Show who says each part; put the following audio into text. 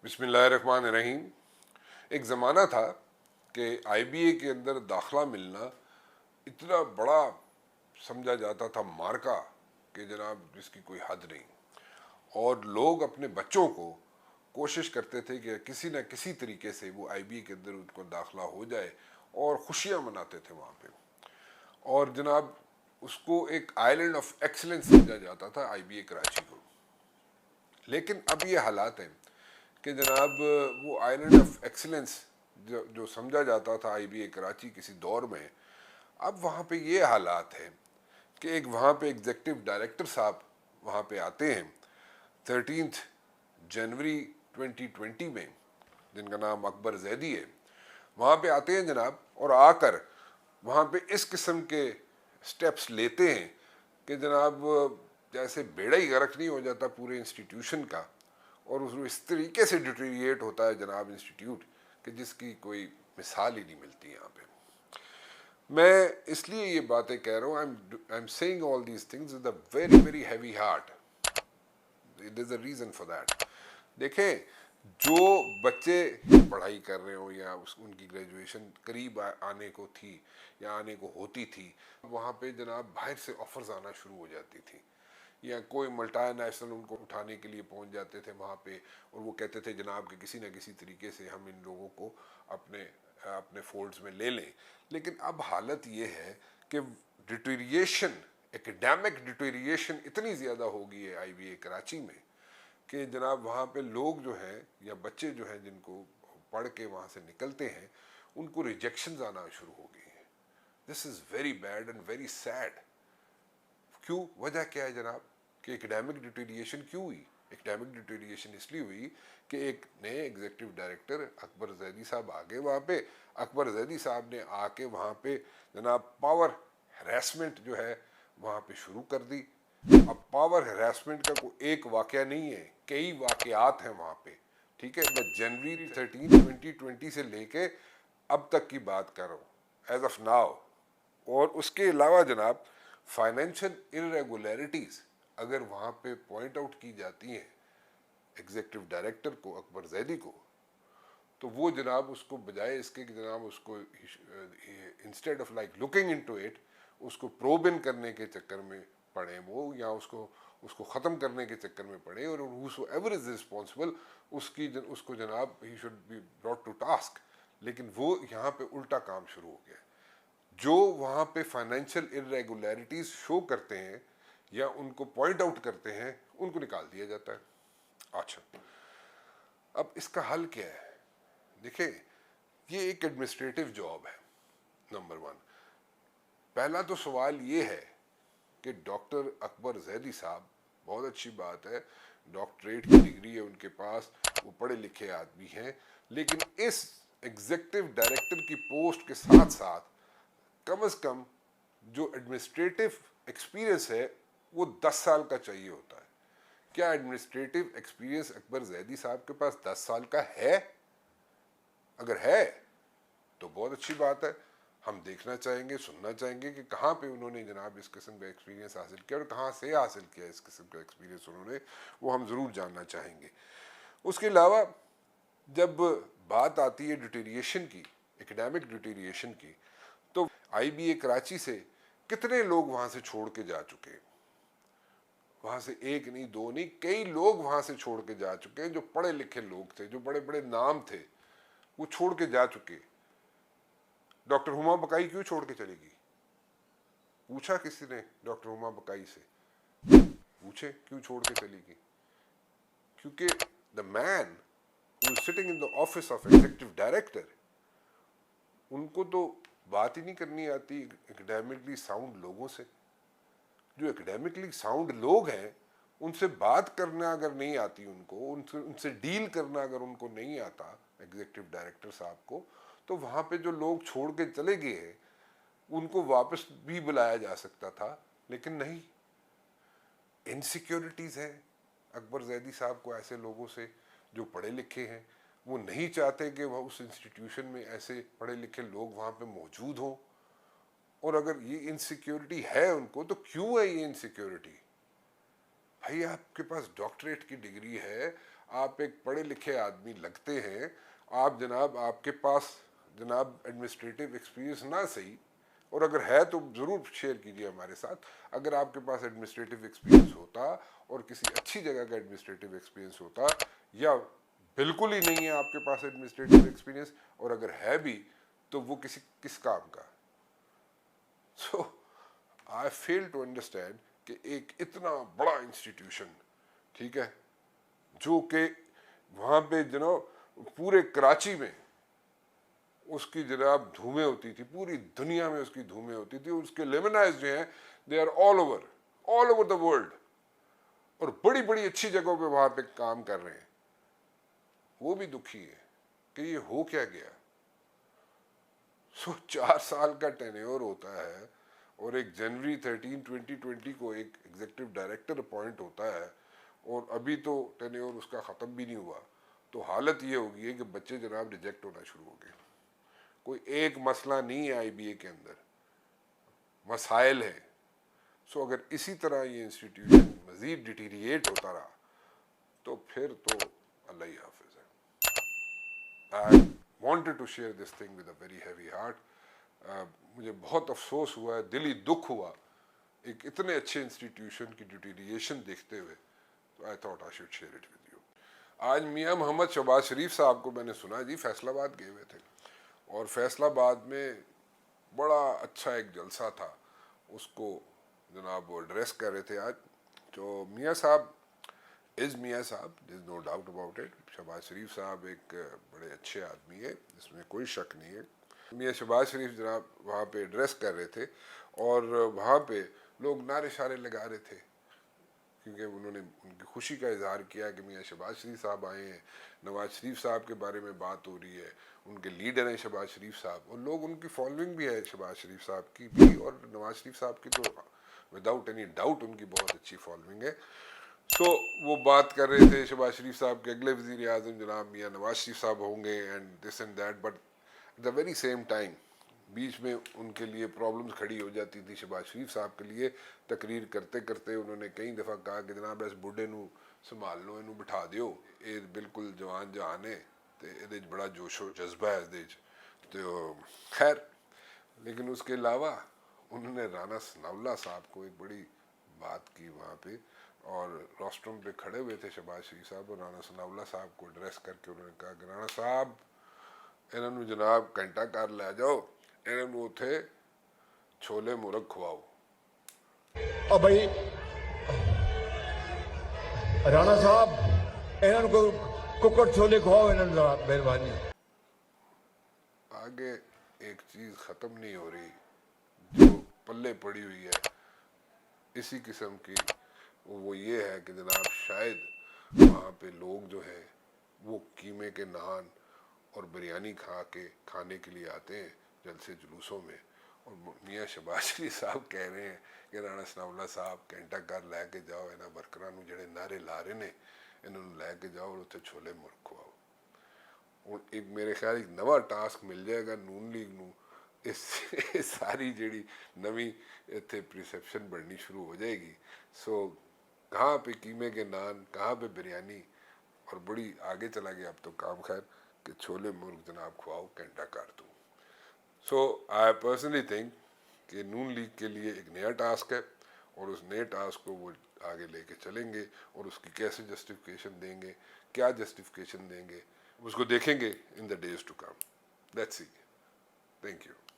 Speaker 1: बिस्मिल्लाहिर्रहमानिर्रहीम। एक ज़माना था कि आईबीए के अंदर दाखला मिलना इतना बड़ा समझा जाता था मार्का कि जनाब जिसकी कोई हद नहीं, और लोग अपने बच्चों को कोशिश करते थे कि किसी न किसी तरीके से वो आईबीए के अंदर उनको दाखला हो जाए और खुशियाँ मनाते थे वहाँ पे। और जनाब उसको एक आइलैंड ऑफ एक्सीलेंस समझा जाता था आईबीए कराची को। लेकिन अब ये हालात हैं कि जनाब वो आइलैंड ऑफ एक्सीलेंस जो समझा जाता था आईबीए कराची किसी दौर में, अब वहाँ पे ये हालात हैं कि एक वहाँ पे एग्जीक्यूटिव डायरेक्टर साहब वहाँ पे आते हैं 13 जनवरी 2020 में, जिनका नाम अकबर जैदी है। वहाँ पे आते हैं जनाब, और आकर वहाँ पे इस किस्म के स्टेप्स लेते हैं कि जनाब जैसे बेड़ा ही गर्क नहीं हो जाता पूरे इंस्टीट्यूशन का, और उस इस तरीके से डिटेरिएट होता है जनाब इंस्टीट्यूट कि जिसकी कोई मिसाल ही नहीं मिलती यहाँ पे। मैं इसलिए ये बातें कह रहा हूँ, I am saying all these things with a very very heavy heart. It is a reason for that. देखें, जो बच्चे पढ़ाई कर रहे हो या उनकी ग्रेजुएशन करीब आने को थी या आने को होती थी, वहाँ पे जनाब बाहर से ऑफर्स आना शुरू हो जाती थी, या कोई मल्टा नेशनल उनको उठाने के लिए पहुंच जाते थे वहाँ पे, और वो कहते थे जनाब कि किसी न किसी तरीके से हम इन लोगों को अपने अपने फोल्ड्स में ले लें। लेकिन अब हालत ये है कि डिटेरिएशन, एकेडमिक डिटेरिएशन इतनी ज़्यादा हो गई है आईबीए कराची में कि जनाब वहाँ पे लोग जो हैं या बच्चे जो हैं जिनको पढ़ के वहाँ से निकलते हैं, उनको रिजेक्शन आना शुरू हो गई हैं। This is very bad and very sad. क्यों? वजह क्या है जनाब कि एकेडमिक डिटेरिएशन क्यों हुई? एकेडमिक डिटेरिएशन इसलिए हुई कि एक नए एग्जीक्यूटिव डायरेक्टर अकबर जैदी साहब आ गए वहाँ पे। अकबर जैदी साहब ने आके वहाँ पे जनाब पावर हरासमेंट जो है वहाँ पे शुरू कर दी। अब पावर हरासमेंट का कोई एक वाकया नहीं है, कई वाकयात हैं वहाँ पे। ठीक है, मैं जनवरी 13 2020 से लेके अब तक की बात कर रहा हूँ, एज ऑफ नाउ। और उसके अलावा जनाब फाइनेंशियल इरेगुलरिटीज़ अगर वहाँ पे पॉइंट आउट की जाती हैं एग्जीक्यूटिव डायरेक्टर को, अकबर जैदी को, तो वो जनाब उसको बजाय इसके कि जनाब उसको instead of like looking into it, उसको प्रोब इन करने के चक्कर में पड़े वो, या उसको ख़त्म करने के चक्कर में पड़े, और हूसोएवर इज़ रिस्पॉन्सिबल उसको जनाब he should be brought to task. लेकिन वो यहाँ पे उल्टा काम शुरू हो गया। जो वहाँ पे फाइनेंशियल इरेगुलरिटीज़ शो करते हैं या उनको पॉइंट आउट करते हैं, उनको निकाल दिया जाता है। अच्छा, अब इसका हल क्या है? देखिए, ये एक एडमिनिस्ट्रेटिव जॉब है, नंबर वन। पहला तो सवाल ये है कि डॉक्टर अकबर जैदी साहब, बहुत अच्छी बात है, डॉक्टरेट की डिग्री है उनके पास, वो पढ़े लिखे आदमी हैं, लेकिन इस एग्जीक्यूटिव डायरेक्टर की पोस्ट के साथ साथ कम से कम जो एडमिनिस्ट्रेटिव एक्सपीरियंस है वो 10 साल का चाहिए होता है। क्या एडमिनिस्ट्रेटिव एक्सपीरियंस अकबर जैदी साहब के पास 10 साल का है? अगर है तो बहुत अच्छी बात है। हम देखना चाहेंगे, सुनना चाहेंगे कि कहाँ पे उन्होंने जनाब इस किस्म का एक्सपीरियंस हासिल किया और कहाँ से हासिल किया इस किस्म का एक्सपीरियंस उन्होंने, वो हम ज़रूर जानना चाहेंगे। उसके अलावा जब बात आती है डिटेरिएशन की, एकेडमिक डिटेरिएशन की, तो आईबीए कराची से कितने लोग वहाँ से छोड़ के जा चुके हैं? वहाँ से एक नहीं, दो नहीं, कई लोग वहाँ से छोड़ के जा चुके हैं जो पढ़े लिखे लोग थे, जो बड़े बड़े नाम थे, वो छोड़ के जा चुके। डॉक्टर हुमा बकाई क्यों छोड़ के चलेगी? पूछा किसी ने डॉक्टर हुमा बकाई से? पूछे क्यों छोड़ के चलेगी? क्योंकि the man who is sitting in the office of executive director, उनको तो बात ही नहीं करनी आती एकेडमिकली साउंड लोगों से। जो एकेडमिकली साउंड लोग हैं उनसे बात करना अगर नहीं आती उनको, उनसे डील करना अगर उनको नहीं आता एग्जीक्यूटिव डायरेक्टर साहब को, तो वहाँ पे जो लोग छोड़ के चले गए हैं उनको वापस भी बुलाया जा सकता था, लेकिन नहीं। इनसिक्योरिटीज़ है अकबर जैदी साहब को ऐसे लोगों से जो पढ़े लिखे हैं। वो नहीं चाहते कि वह उस इंस्टीट्यूशन में ऐसे पढ़े लिखे लोग वहाँ पे मौजूद हों। और अगर ये इनसिक्योरिटी है उनको, तो क्यों है ये इनसिक्योरिटी? भाई आपके पास डॉक्टरेट की डिग्री है, آپ ایک پڑھے لکھے آدمی لگتے ہیں, آپ جناب آپ کے پاس جناب ایڈمنسٹریٹو ایکسپیرینس نہ صحیح, اور اگر ہے تو ضرور شیئر کیجیے ہمارے ساتھ, اگر آپ کے پاس ایڈمنسٹریٹو ایکسپیرینس ہوتا اور کسی اچھی جگہ کا ایڈمنسٹریٹو ایکسپیرینس ہوتا, یا بالکل ہی نہیں ہے آپ کے پاس ایڈمنسٹریٹو ایکسپیرینس, اور اگر ہے بھی تو وہ کس کام کا. سو آئی فیل ٹو انڈرسٹینڈ کہ ایک اتنا بڑا انسٹیٹیوشن, ٹھیک ہے, جو کہ وہاں پہ جناب پورے کراچی میں اس کی جناب دھومیں ہوتی تھی, پوری دنیا میں اس کی دھومیں ہوتی تھی, اور اس کے لیمنائز جو ہیں they are all over the world, اور بڑی بڑی اچھی جگہوں پہ وہاں پہ کام کر رہے ہیں, وہ بھی دکھی ہے کہ یہ ہو کیا گیا. 4 سال کا ٹینیور ہوتا ہے, اور ایک جنوری 13 2020 کو ایک ایگزیکٹو ڈائریکٹر اپوائنٹ ہوتا ہے, اور ابھی تو ٹینیور اس کا ختم بھی نہیں ہوا, تو حالت یہ ہوگی ہے کہ بچے جناب ریجیکٹ ہونا شروع ہو گئے. کوئی ایک مسئلہ نہیں ہے آئی بی اے کے اندر, مسائل ہیں. سو اگر اسی طرح یہ انسٹیٹیوشن مزید ڈیٹیریٹ ہوتا رہا تو پھر تو اللہ ہی حافظ ہے. I wanted to share this thing with a very heavy heart. مجھے بہت افسوس ہوا ہے, دلی دکھ ہوا ایک اتنے اچھے انسٹیٹیوشن کی ڈیٹیریشن دیکھتے ہوئے. تو I thought I should share it with you. آج میاں محمد شہباز شریف صاحب کو میں نے سنا جی فیصل آباد گئے ہوئے تھے, اور فیصل آباد میں بڑا اچھا ایک جلسہ تھا, اس کو جناب وہ ایڈریس کر رہے تھے آج. تو میاں صاحب میاں صاحب, there is no doubt about it. Shahbaz شریف صاحب ایک بڑے اچھے آدمی ہے, اس میں کوئی شک نہیں ہے. میاں شہباز شریف جناب وہاں پہ ایڈریس کر رہے تھے, اور وہاں پہ لوگ نعرے شعرے لگا رہے تھے, کیونکہ انہوں نے ان کی خوشی کا اظہار کیا کہ میاں شہباز شریف صاحب آئے ہیں, نواز شریف صاحب کے بارے میں بات ہو رہی ہے, ان کے لیڈر ہیں شہباز شریف صاحب, اور لوگ ان کی فالوئنگ بھی ہے شہباز شریف صاحب کی بھی, اور نواز شریف صاحب کی تو وداؤٹ اینی ڈاؤٹ ان کی بہت اچھی فالوئنگ ہے. تو وہ بات کر رہے تھے شہباز شریف صاحب کے اگلے وزیر اعظم جناب میاں نواز شریف صاحب ہوں گے, and this and that, but at the very same time بیچ میں ان کے لیے پرابلمز کھڑی ہو جاتی تھی شہباز شریف صاحب کے لیے. تقریر کرتے کرتے انہوں نے کئی دفعہ کہا کہ جناب اس بڈھے نو سنبھال لو, انہوں بٹھا دیو, یہ بالکل جوان جہان ہے, تو یہ بڑا جوش و جذبہ ہے. تو خیر, لیکن اس کے علاوہ انہوں نے رانا ثناء اللہ صاحب کو ایک بڑی بات کی وہاں پہ, اور روسٹروم پہ کھڑے ہوئے تھے شہباز شریف صاحب, اور رانا ثناء اللہ صاحب کو ایڈریس کر کے انہوں نے کہا کہ رانا صاحب انہوں جناب گھنٹہ کار لے جاؤ, انہوں اتھے چھولے مرغ کھواؤ.
Speaker 2: اور بھائی رانا صاحب انہوں کو ککڑ چھولے کھواؤ, انہوں ذرا مہربانی.
Speaker 1: آگے ایک چیز ختم نہیں ہو رہی جو پلے پڑی ہوئی ہے اسی قسم کی, وہ یہ ہے کہ جناب شاید وہاں پہ لوگ جو ہیں وہ قیمے کے نان اور بریانی کھانے کے لیے آتے ہیں جلسے جلوسوں میں, اور میاں شہباز شریف صاحب کہہ رہے ہیں کہ رانا ثناء اللہ صاحب گھنٹہ گھر لے کے جاؤ, انہاں ورکراں نوں جڑے نعرے لا رہے نے انہوں لے کے جاؤ, اور اتنے چھولے مرغ کھواؤ. اور ایک میرے خیال ایک نواں ٹاسک مل جائے گا نون لیگ نو, اس ساری جیڑی نویں اتنے پرسیپشن بڑھنی شروع ہو جائے گی. سو کہاں پہ قیمے کے نان, کہاں پہ بریانی, اور بڑی آگے چلا گیا اب تو کام خیر کہ چھولے مرغ جناب کھواؤ گھنٹہ کار دو. سو آئی پرسنلی تھنک کہ نون لیگ کے لیے ایک نیا ٹاسک ہے, اور اس نئے ٹاسک کو وہ آگے لے کے چلیں گے, اور اس کی کیسے جسٹیفیکیشن دیں گے, کیا جسٹیفیکیشن دیں گے, اس کو دیکھیں گے in the days to come. Let's see. Thank you.